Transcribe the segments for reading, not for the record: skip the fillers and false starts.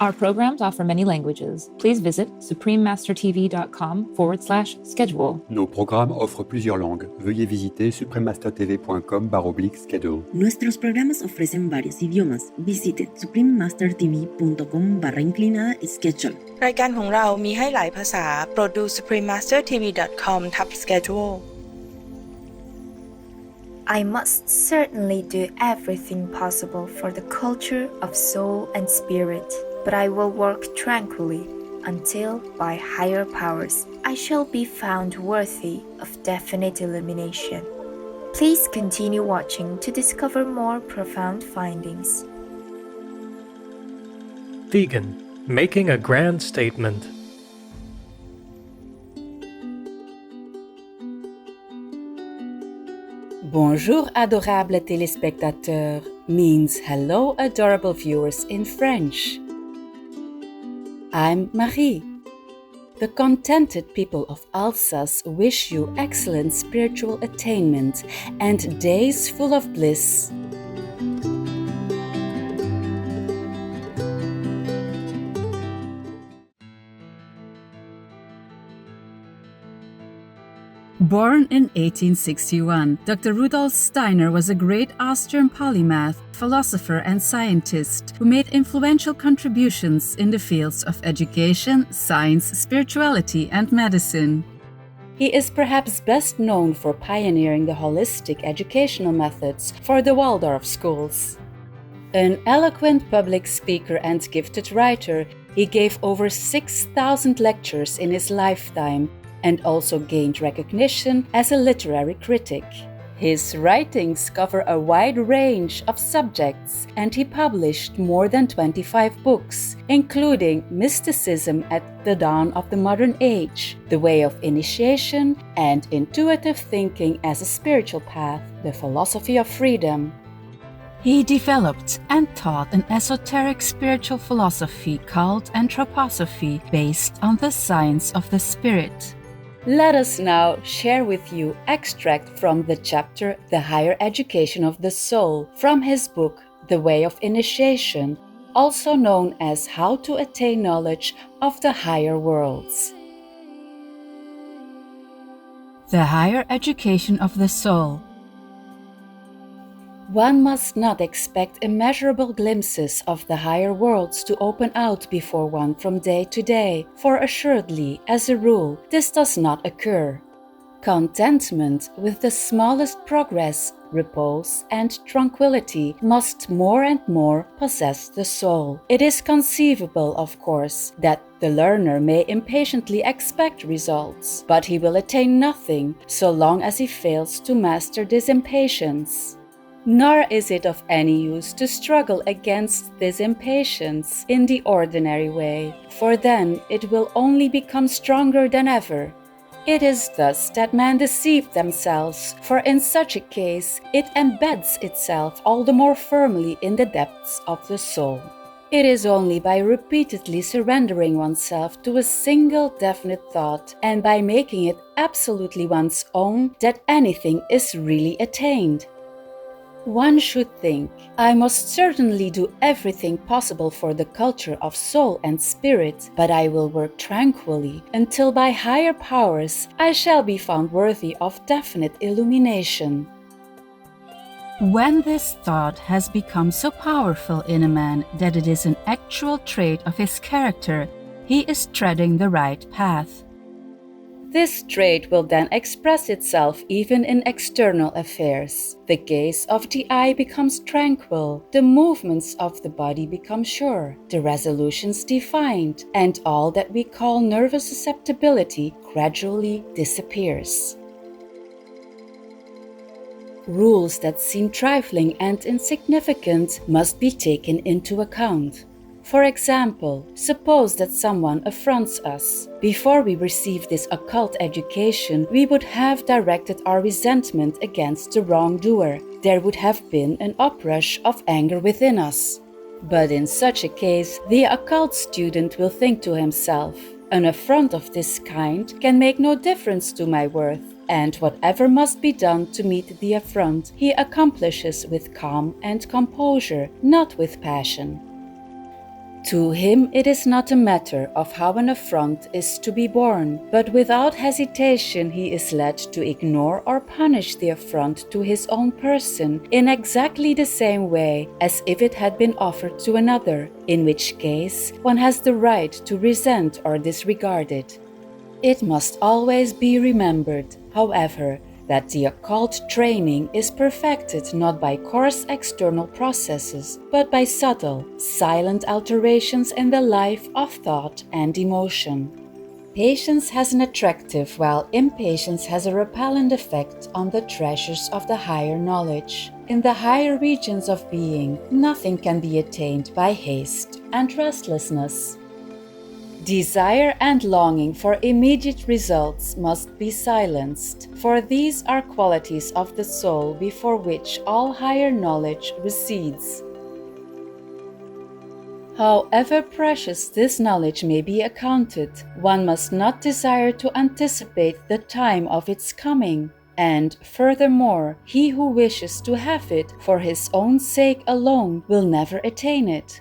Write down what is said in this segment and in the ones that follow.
Our programs offer many languages. Please visit suprememastertv.com/schedule. Nos programmes offrent plusieurs langues. Veuillez visiter suprememastertv.com/schedule. Nuestros programas ofrecen varios idiomas. Visite suprememastertv.com/schedule. รายการของเรามีให้หลายภาษาโปรดดู suprememastertv.com/schedule I must certainly do everything possible for the culture of soul and spirit, but I will work tranquilly until, by higher powers, I shall be found worthy of definite illumination. Please continue watching to discover more profound findings. Vegan, making a grand statement. Bonjour, adorable téléspectateurs, means hello, adorable viewers in French. I'm Marie. The contented people of Alsace wish you excellent spiritual attainment and days full of bliss. Born in 1861, Dr. Rudolf Steiner was a great Austrian polymath, philosopher and scientist who made influential contributions in the fields of education, science, spirituality and medicine. He is perhaps best known for pioneering the holistic educational methods for the Waldorf schools. An eloquent public speaker and gifted writer, he gave over 6,000 lectures in his lifetime and also gained recognition as a literary critic. His writings cover a wide range of subjects, and he published more than 25 books, including Mysticism at the Dawn of the Modern Age, The Way of Initiation, and Intuitive Thinking as a Spiritual Path, The Philosophy of Freedom. He developed and taught an esoteric spiritual philosophy called anthroposophy based on the science of the spirit. Let us now share with you extract from the chapter The Higher Education of the Soul from his book The Way of Initiation, also known as How to Attain Knowledge of the Higher Worlds. The Higher Education of the Soul. One must not expect immeasurable glimpses of the higher worlds to open out before one from day to day, for assuredly, as a rule, this does not occur. Contentment with the smallest progress, repose, and tranquility must more and more possess the soul. It is conceivable, of course, that the learner may impatiently expect results, but he will attain nothing so long as he fails to master this impatience. Nor is it of any use to struggle against this impatience in the ordinary way, for then it will only become stronger than ever. It is thus that men deceive themselves, for in such a case it embeds itself all the more firmly in the depths of the soul. It is only by repeatedly surrendering oneself to a single definite thought and by making it absolutely one's own that anything is really attained. One should think, I must certainly do everything possible for the culture of soul and spirit, but I will work tranquilly until by higher powers I shall be found worthy of definite illumination. When this thought has become so powerful in a man that it is an actual trait of his character, he is treading the right path. This trait will then express itself even in external affairs. The gaze of the eye becomes tranquil, the movements of the body become sure, the resolutions defined, and all that we call nervous susceptibility gradually disappears. Rules that seem trifling and insignificant must be taken into account. For example, suppose that someone affronts us. Before we receive this occult education, we would have directed our resentment against the wrongdoer. There would have been an uprush of anger within us. But in such a case, the occult student will think to himself, an affront of this kind can make no difference to my worth, and whatever must be done to meet the affront, he accomplishes with calm and composure, not with passion. To him it is not a matter of how an affront is to be borne, but without hesitation he is led to ignore or punish the affront to his own person in exactly the same way as if it had been offered to another, in which case one has the right to resent or disregard it. It must always be remembered, however, that the occult training is perfected not by coarse external processes, but by subtle, silent alterations in the life of thought and emotion. Patience has an attractive while impatience has a repellent effect on the treasures of the higher knowledge. In the higher regions of being, nothing can be attained by haste and restlessness. Desire and longing for immediate results must be silenced, for these are qualities of the soul before which all higher knowledge recedes. However precious this knowledge may be accounted, one must not desire to anticipate the time of its coming, and furthermore, he who wishes to have it for his own sake alone will never attain it.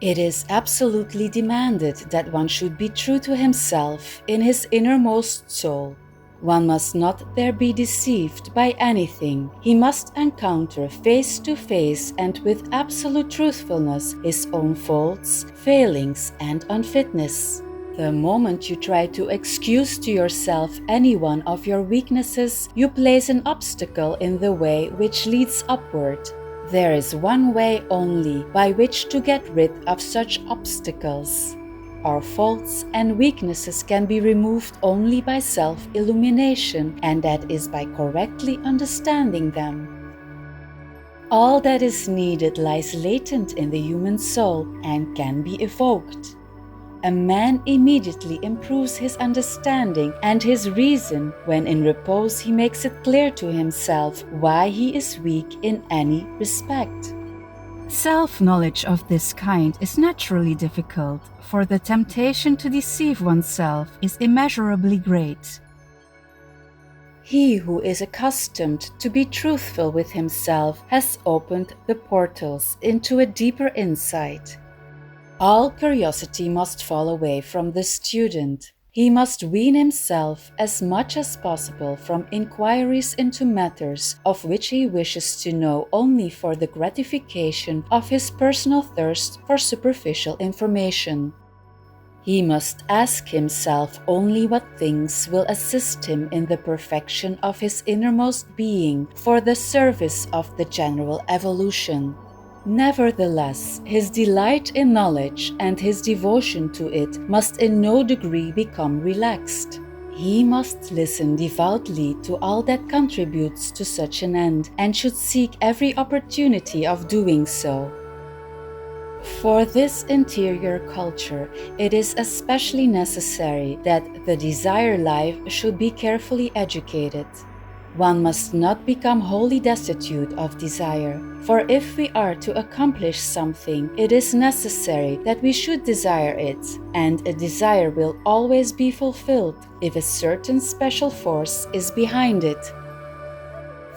It is absolutely demanded that one should be true to himself in his innermost soul. One must not there be deceived by anything. He must encounter face to face and with absolute truthfulness his own faults, failings, and unfitness. The moment you try to excuse to yourself any one of your weaknesses, you place an obstacle in the way which leads upward. There is one way only by which to get rid of such obstacles. Our faults and weaknesses can be removed only by self-illumination, and that is by correctly understanding them. All that is needed lies latent in the human soul and can be evoked. A man immediately improves his understanding and his reason when in repose he makes it clear to himself why he is weak in any respect. Self-knowledge of this kind is naturally difficult, for the temptation to deceive oneself is immeasurably great. He who is accustomed to be truthful with himself has opened the portals into a deeper insight. All curiosity must fall away from the student. He must wean himself as much as possible from inquiries into matters of which he wishes to know only for the gratification of his personal thirst for superficial information. He must ask himself only what things will assist him in the perfection of his innermost being for the service of the general evolution. Nevertheless, his delight in knowledge and his devotion to it must in no degree become relaxed. He must listen devoutly to all that contributes to such an end, and should seek every opportunity of doing so. For this interior culture, it is especially necessary that the desire life should be carefully educated. One must not become wholly destitute of desire, for if we are to accomplish something, it is necessary that we should desire it, and a desire will always be fulfilled if a certain special force is behind it.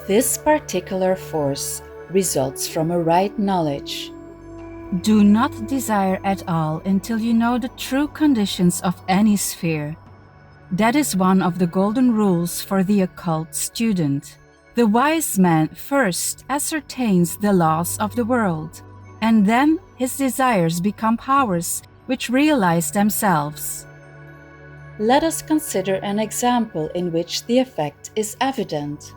This particular force results from a right knowledge. Do not desire at all until you know the true conditions of any sphere. That is one of the golden rules for the occult student. The wise man first ascertains the laws of the world, and then his desires become powers which realize themselves. Let us consider an example in which the effect is evident.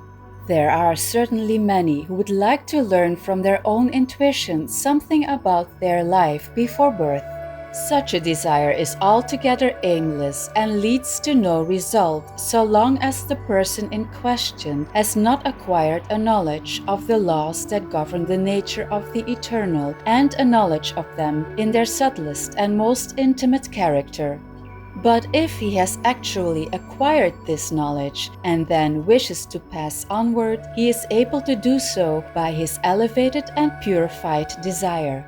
There are certainly many who would like to learn from their own intuition something about their life before birth. Such a desire is altogether aimless and leads to no result so long as the person in question has not acquired a knowledge of the laws that govern the nature of the eternal and a knowledge of them in their subtlest and most intimate character. But if he has actually acquired this knowledge and then wishes to pass onward, he is able to do so by his elevated and purified desire.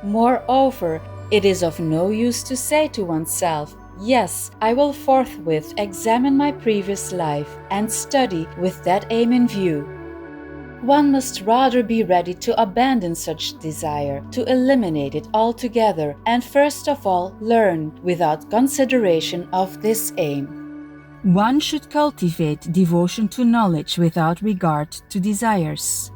Moreover, it is of no use to say to oneself, "Yes, I will forthwith examine my previous life and study with that aim in view." One must rather be ready to abandon such desire, to eliminate it altogether, and first of all learn without consideration of this aim. One should cultivate devotion to knowledge without regard to desires.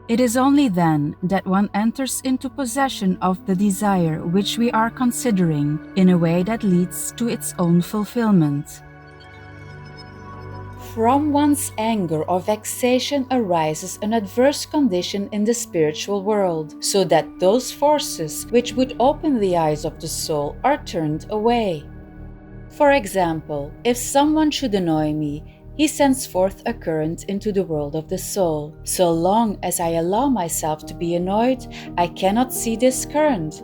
It is only then that one enters into possession of the desire which we are considering in a way that leads to its own fulfillment. From one's anger or vexation arises an adverse condition in the spiritual world, so that those forces which would open the eyes of the soul are turned away. For example, if someone should annoy me, he sends forth a current into the world of the soul. So long as I allow myself to be annoyed, I cannot see this current.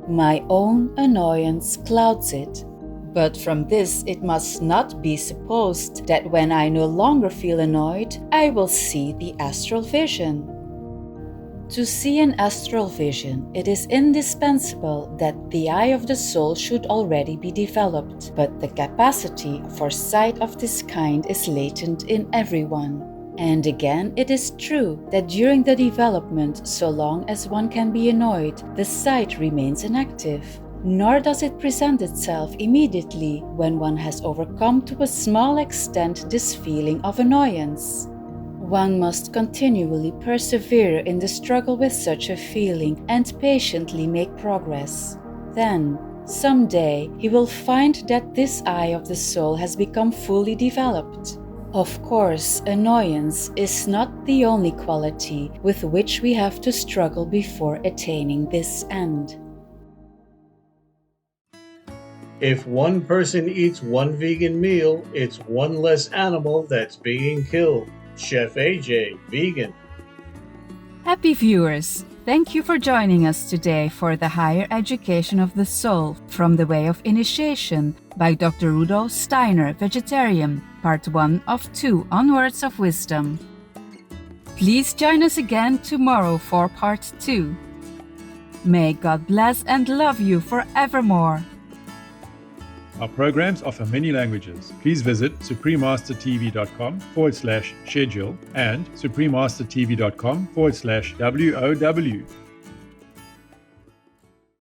My own annoyance clouds it. But from this it must not be supposed that when I no longer feel annoyed, I will see the astral vision. To see an astral vision, it is indispensable that the eye of the soul should already be developed, but the capacity for sight of this kind is latent in everyone. And again, it is true that during the development, so long as one can be annoyed, the sight remains inactive. Nor does it present itself immediately when one has overcome to a small extent this feeling of annoyance. One must continually persevere in the struggle with such a feeling and patiently make progress. Then, someday, he will find that this eye of the soul has become fully developed. Of course, annoyance is not the only quality with which we have to struggle before attaining this end. If one person eats one vegan meal, it's one less animal that's being killed. Chef AJ, vegan. Happy viewers! Thank you for joining us today for the Higher Education of the Soul from the Way of Initiation by Dr. Rudolf Steiner, Vegetarian, Part 1 of 2 on Words of Wisdom. Please join us again tomorrow for Part 2. May God bless and love you forevermore. Our programs offer many languages. Please visit suprememastertv.com/schedule and suprememastertv.com/WOW.